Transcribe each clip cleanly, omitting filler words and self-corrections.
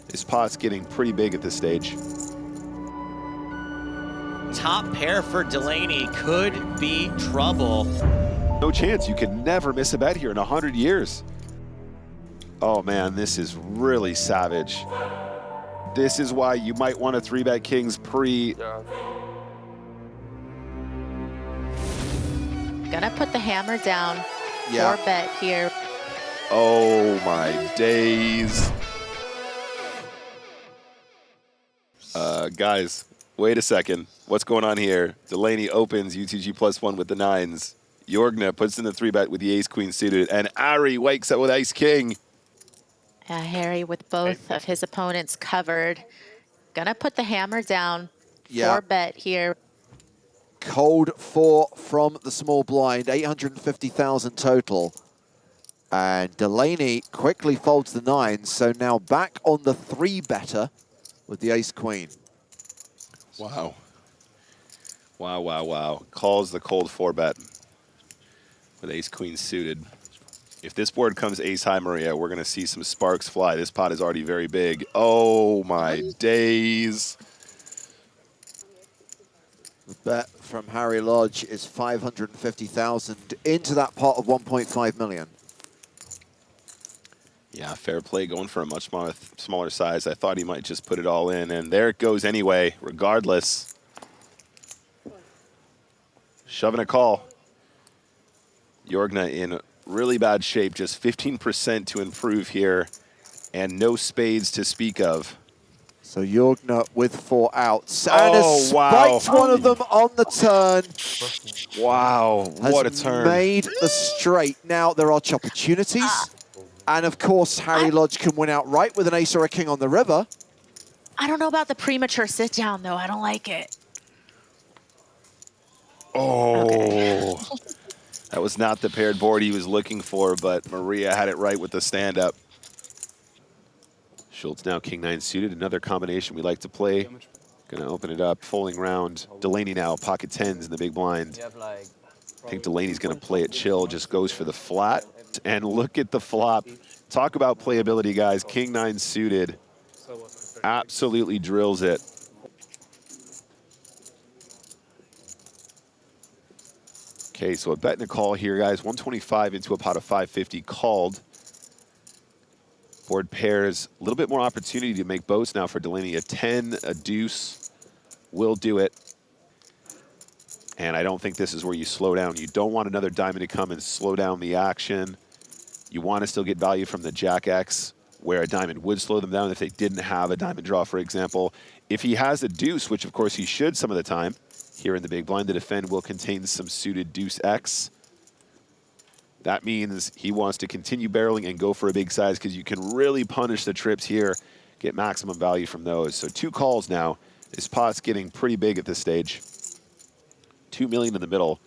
This pot's getting pretty big at this stage. Top pair for Delaney could be trouble. No chance. You can never miss a bet here in 100 years. Oh man, this is really savage. This is why you might want to 3-bet kings pre. Gonna put the hammer down. Yeah. 4-bet here. Oh my days. Guys, wait a second. What's going on here? Delaney opens UTG +1 with the 9s. Yorna puts in the 3-bet with the ace-queen suited. And Ari wakes up with ace-king. Harry with both of his opponents covered. Gonna put the hammer down. Yeah. 4-bet here. Cold 4 from the small blind, 850,000 total. And Delaney quickly folds the 9s, so now back on the 3-better with the ace-queen. Wow. Wow, wow, wow. Calls the cold 4-bet with ace-queen suited. If this board comes ace-high, Maria, we're going to see some sparks fly. This pot is already very big. Oh, my days. The bet from Harry Lodge is 550,000 into that pot of 1.5 million. Yeah, fair play, going for a much smaller size. I thought he might just put it all in, and there it goes anyway, regardless. Shoving a call. Yorna in really bad shape, just 15% to improve here, and no spades to speak of. So Yorna with 4 outs. And has wow. spiked one of them on the turn. Wow, what a turn. Made the straight. Now there are opportunities. And of course, Harry Lodge can win outright with an ace or a king on the river. I don't know about the premature sit down though. I don't like it. Oh, okay. That was not the paired board he was looking for, but Maria had it right with the stand-up. Schultz now king-9 suited, another combination we like to play. Gonna open it up, folding round. Delaney now pocket 10s in the big blind. I think Delaney's gonna play it chill, just goes for the flat. And look at the flop. Talk about playability, guys. King-9 suited. Absolutely drills it. Okay, so a bet and a call here, guys. 125 into a pot of 550 called. Board pairs, a little bit more opportunity to make boats now for Delaney. A 10, a deuce will do it. And I don't think this is where you slow down. You don't want another diamond to come and slow down the action. You want to still get value from the Jack X, where a diamond would slow them down if they didn't have a diamond draw, for example. If he has a deuce, which of course he should some of the time, here in the big blind, the defend will contain some suited deuce X. That means he wants to continue barreling and go for a big size because you can really punish the trips here, get maximum value from those. So 2 calls now. This pot's getting pretty big at this stage. 2 million in the middle.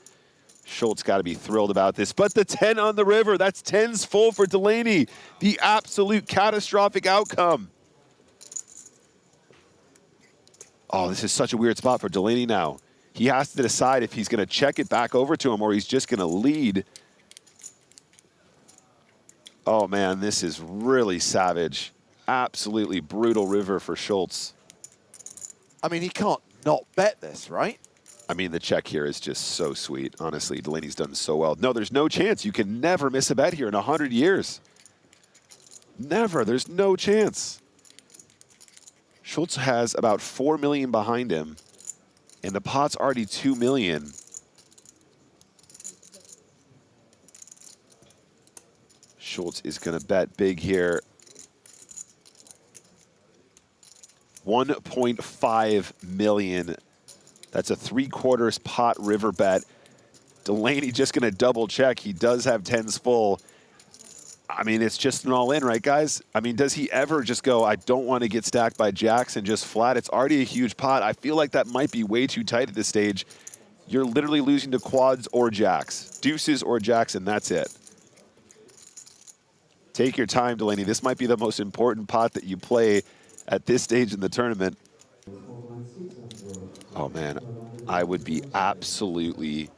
Schultz got to be thrilled about this, but the 10 on the river, that's 10s full for Delaney. The absolute catastrophic outcome. Oh, this is such a weird spot for Delaney now. He has to decide if he's going to check it back over to him or he's just going to lead. Oh man, this is really savage. Absolutely brutal river for Schultz. I mean, he can't not bet this, right? I mean, the check here is just so sweet. Honestly, Delaney's done so well. No, there's no chance. You can never miss a bet here in 100 years. Never. There's no chance. Schultz has about 4 million behind him, and the pot's already 2 million. Schultz is going to bet big here. 1.5 million. That's a 3/4 pot river bet. Delaney just going to double check. He does have 10s full. I mean, it's just an all in, right, guys? I mean, does he ever just go, I don't want to get stacked by jacks and just flat? It's already a huge pot. I feel like that might be way too tight at this stage. You're literally losing to quads or jacks, deuces or jacks, and that's it. Take your time, Delaney. This might be the most important pot that you play at this stage in the tournament. Oh man, I would be absolutely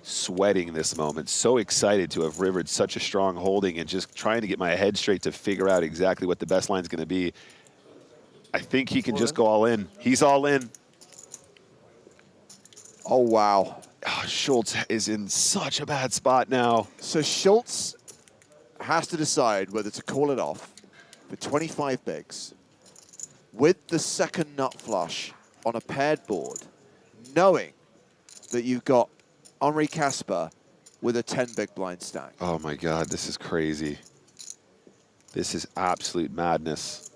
sweating this moment. So excited to have rivered such a strong holding and just trying to get my head straight to figure out exactly what the best line's going to be. I think he can just go all in. He's all in. Oh, wow. Oh, Schultz is in such a bad spot now. So Schultz has to decide whether to call it off for 25 bigs with the second nut flush on a paired board, knowing that you've got Henri Casper with a 10 big blind stack. Oh my God, this is crazy. This is absolute madness.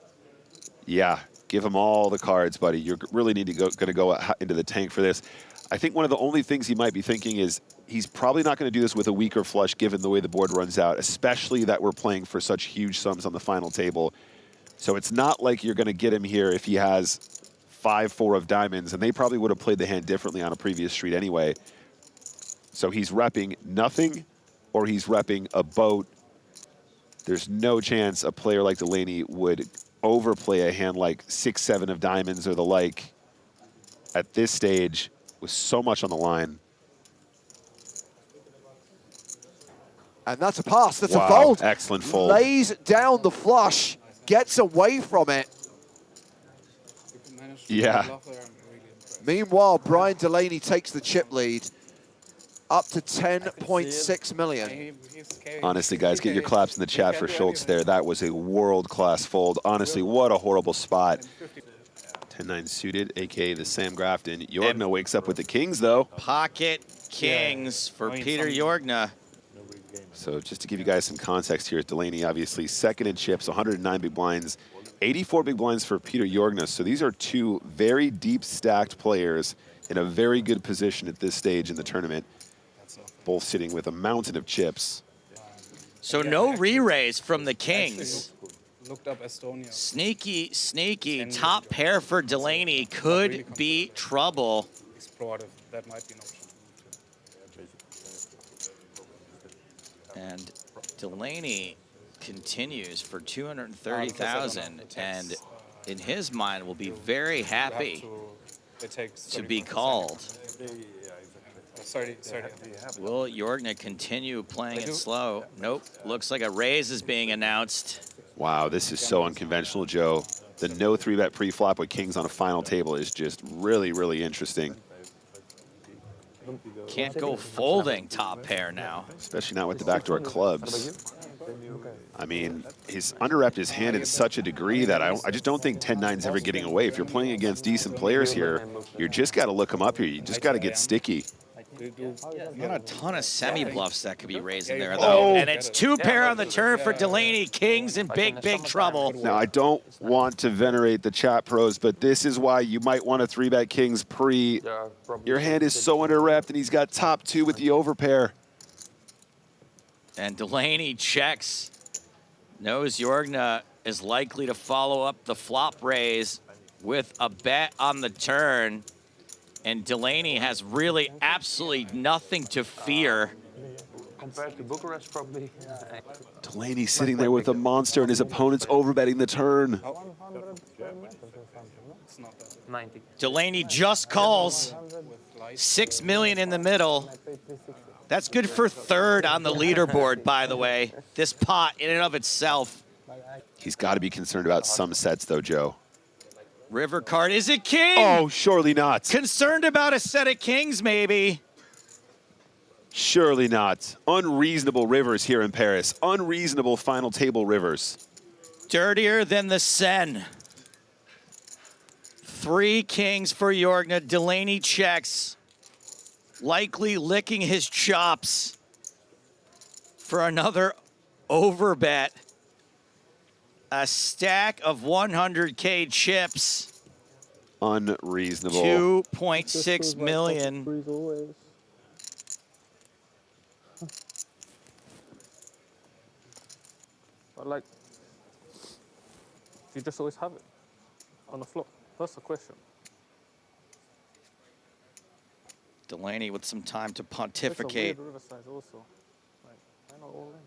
Yeah, give him all the cards, buddy. You really need to go into the tank for this. I think one of the only things he might be thinking is he's probably not going to do this with a weaker flush given the way the board runs out, especially that we're playing for such huge sums on the final table. So it's not like you're going to get him here if he has 5-4 of diamonds, and they probably would have played the hand differently on a previous street anyway. So he's repping nothing, or he's repping a boat. There's no chance a player like Delaney would overplay a hand like 6-7 of diamonds or the like at this stage with so much on the line. And that's a pass. That's Wow, a fold. excellent fold. Lays down the flush, gets away from it. Yeah. Meanwhile, Brian Delaney takes the chip lead up to 10.6 million. Honestly, guys, get your claps in the chat for Schultz there. That was a world-class fold. Honestly, what a horrible spot. 10-9 suited, a.k.a. the Sam Grafton. Yorna wakes up with the kings, though. Pocket kings for Peter Yorna. So just to give you guys some context here, Delaney obviously second in chips, 109 big blinds, 84 big blinds for Peter Yorna. So these are two very deep stacked players in a very good position at this stage in the tournament, both sitting with a mountain of chips. So no re-raise from the kings. Looked up Estonia. Sneaky, sneaky. Top pair for Delaney could be trouble. Explored if that might be an option. And Delaney continues for 230,000, and in his mind will be very happy to be called. Sorry. Will Yorna continue playing it slow? Nope. Looks like a raise is being announced. Wow, this is so unconventional, Joe. The no 3-bet pre-flop with kings on a final table is just really, really interesting. Can't go folding top pair now. Especially not with the backdoor clubs. I mean, he's under-repped his hand in such a degree that I just don't think 10-9's ever getting away. If you're playing against decent players here, you just got to look them up here. You just got to get sticky. You got a ton of semi-bluffs that could be raising there, though. And it's two pair on the turn for Delaney. Kings in big, big trouble. Now, I don't want to venerate the chat pros, but this is why you might want to 3-bet kings pre. Your hand is so under-repped, and he's got top 2 with the overpair. And Delaney checks. Knows Yorna is likely to follow up the flop raise with a bet on the turn. And Delaney has really absolutely nothing to fear. Compared to Bucharest, probably. Delaney sitting there with a monster, and his opponent's overbetting the turn. 90. Delaney just calls. 6 million in the middle. That's good for third on the leaderboard, by the way. This pot in and of itself. He's got to be concerned about some sets, though, Joe. River card, is it king? Oh, surely not. Concerned about a set of kings, maybe. Surely not. Unreasonable rivers here in Paris. Unreasonable final table rivers. Dirtier than the Seine. 3 kings for Yorna. Delaney checks. Likely licking his chops for another overbet. A stack of 100K chips. Unreasonable. 2.6 million. But like, you just always have it on the floor. That's the question. Delaney with some time to That's a pontificate. weird river size also. Like, why not all in?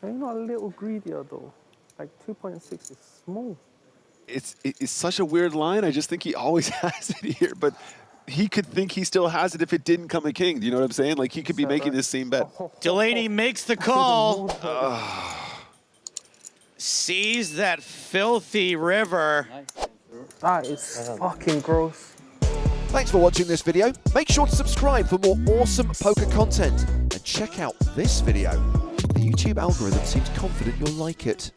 Are you not a little greedier though? Like 2.6 is small. It's such a weird line. I just think he always has it here. But he could think he still has it if it didn't come a king. Do you know what I'm saying? Like, he could be making this same bet. Delaney makes the call. Sees that filthy river. That is fucking gross. Thanks for watching this video. Make sure to subscribe for more awesome poker content. And check out this video. The YouTube algorithm seems confident you'll like it.